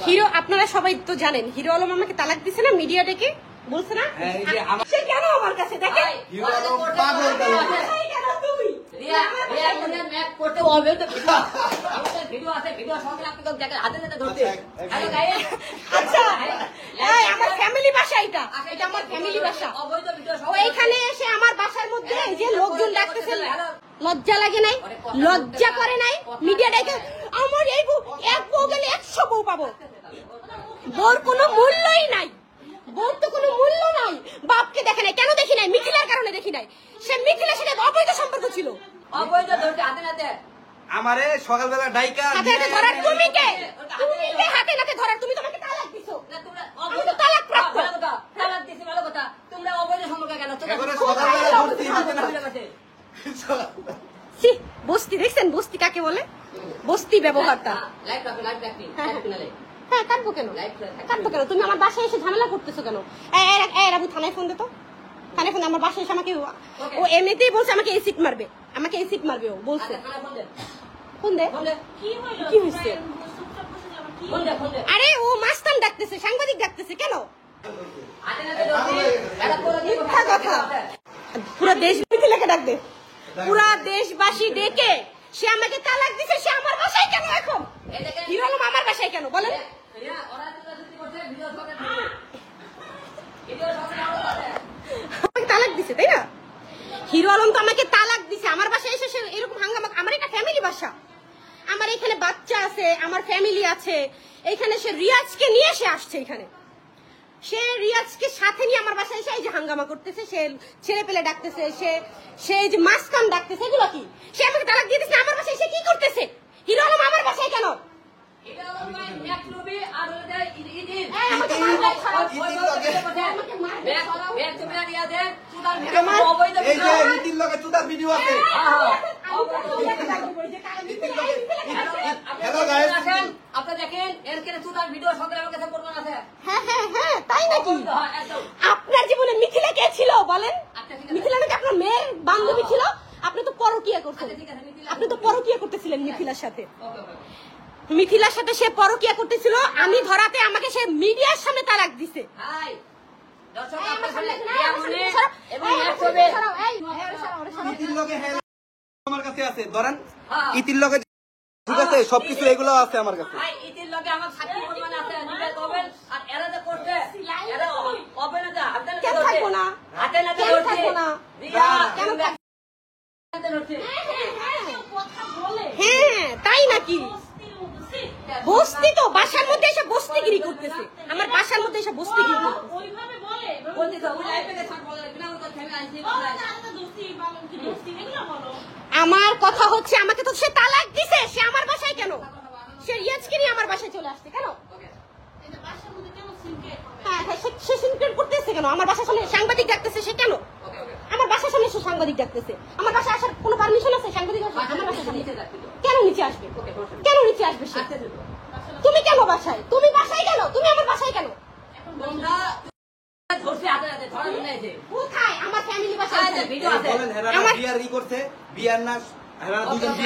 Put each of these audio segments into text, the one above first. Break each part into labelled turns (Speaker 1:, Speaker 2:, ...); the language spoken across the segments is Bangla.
Speaker 1: হিরো আপনারা সবাই তো জানেন হিরো আলম আমাকে তালাক দিছে না মিডিয়া ডেকে বলছে না সে কেন আমার কাছে দেখে
Speaker 2: হিরো আলম পাগল কেন
Speaker 1: তুই
Speaker 3: রিয়া রিয়া কোনের ম্যাপ করতে হবে তো আমাদের ভিডিও আছে ভিডিও সঙ্গে আপনি তো দেখেন হাতে হাতে ধরতে হ্যালো গাইস
Speaker 1: আচ্ছা এই আমার ফ্যামিলি বাসা এটা আমার ফ্যামিলি বাসা
Speaker 3: অবৈধ ভিডিও
Speaker 1: ও এইখানে এসে আমার বাসার মধ্যে এই যে লোকজন ডাকতেছে লজ্জা লাগে নাই লজ্জা করে নাই মিডিয়া ডেকে আমার এই বউ এক বউ গেলে 100 বউ পাবো বউর কোনো মূল্যই নাই বউর তো কোনো মূল্য নাই বাপকে দেখে নাই কেন দেখি নাই মিথিলার কারণে দেখি নাই সে মিথিলার সাথে অবৈধ সম্পর্ক ছিল
Speaker 3: অবৈধ ধরতে হাতে হাতে
Speaker 2: আমারে সকালবেলা ডাইকা
Speaker 1: হাতে হাতে ধরার তুমি কে হাতে হাতে ধরার তুমি তোমাকে তালাক দিছো
Speaker 3: না তোমরা
Speaker 1: আমি তো তালাক প্রাপ্ত
Speaker 3: তালাক দিছি ভালো কথা তোমরা অবৈধ সম্পর্ক কেন
Speaker 2: এবারে সকালবেলা ভর্তি দিতে না
Speaker 1: সি বস্তি দেখছেন বস্তি কাকে বলে বস্তি ব্যবহারটা
Speaker 3: লাইভ রাখবি
Speaker 1: হ্যাঁ কাটবো কেন তুমি আমার বাসায় এসে ঝামেলা করতেছো কেন এই রাবু থানায় ফোন দে তো থানায় ফোন আমার বাসায় এসে আমাকে ও এমনিতেই বলছে আমাকে এসিড মারবে ও বলছে ফোন দে কি হয়েছে আরে ও মাস্তান ডাকতেছে সাংবাদিক ডাকতেছে কেন মিথ্যা কথা পুরো দেশ মিথিলাকে ডাক দে পুরা দেশবাসী ডেকে সে আমাকে তালাক দিছে সে আমার বাসায় কেন এখন হিরো আলম আমার বাসায় কেন বলেন আমাকে তালাক দিছে তাই না হিরো আলম তো আমাকে তালাক দিছে আমার বাসায় এসে সে এরকম হাঙ্গামা আমার এটা ফ্যামিলি বাসা আমার এখানে বাচ্চা আছে আমার ফ্যামিলি আছে এইখানে সে রিয়াজকে নিয়ে সে আসছে এখানে সে রিয়াজকে সাথে নিয়ে আমার বাসায় এসে এই যে হাঙ্গামা করতেছে সে ছেলে পেলে ডাকতেছে সে যে মাস্তান ডাকতেছে এগুলো কি সে আমাকে তালাক দিয়ে দিচ্ছে আমার বাসায় সে কি করতেছে হিরো আলম আমার বাসায় কেন আপনার জীবনে মিথিলা কে ছিল বলেন মিথিলা নাকি আপনার মেয়ের বান্ধবী ছিল আপনি তো পরকীয়া করতেন আপনি তো পরকীয়া করতেছিলেন মিথিলার সাথে সে পরকীয়া করতেছিল আমি ধরাতে আমাকে সে মিডিয়ার সামনে তালাক দিছে
Speaker 2: আমার কাছে আছে ধরেন ইতির লগে ঠিক আছে সবকিছু এগুলো আছে আমার কাছে
Speaker 3: ইতির লগে আমার সাক্ষী প্রমাণ আছে নিবে কবেন আর এরা যে করতে এরা হবে না
Speaker 1: কেন থাকবো না
Speaker 3: হাতে না
Speaker 1: কেন থাকবো না কেন হ্যাঁ তাই নাকি বস্তি তো বাসার মধ্যে এসে বস্তিগিরি করতেছে আমার বাসার মধ্যে এসে বস্তিগিরি আমার কথা হচ্ছে আমাকে তো সে তালাক দিছে সে আমার বাসায় কেন সে রিয়াজকে নিয়ে আমার বাসায় চলে আসছে কেন হ্যাঁ সে সিনক্রেট করতেছে কেন আমার বাসার সামনে সাংবাদিক ডাকতেছে সে কেন আমার বাসার সামনে সে সাংবাদিক ডাকতেছে আমার বাসায় আসার কোনো পারমিশন আছে সাংবাদিক আমার বাসায় কেন নিচে আসবে সে তুমি কেন বাসায় তুমি বাসায় কেন তুমি আমার বাসায় কেন কোথায় আমার ফ্যামিলি বাসায়
Speaker 2: আমার বিয়ার ই করছে বিয়ার না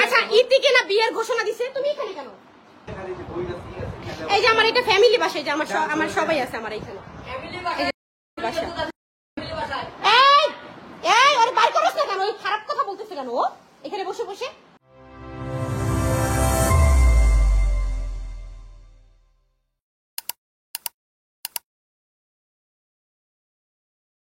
Speaker 1: আচ্ছা ইতিকে না বিয়ের ঘোষণা দিছে তুমি এখানে কেন এই যে আমার এটা ফ্যামিলি বাসা এই যে আমার সবাই আছে আমার এখানে এই ওর বার করছ না কেন ওই খারাপ কথা বলতেছে কেন ও এখানে বসে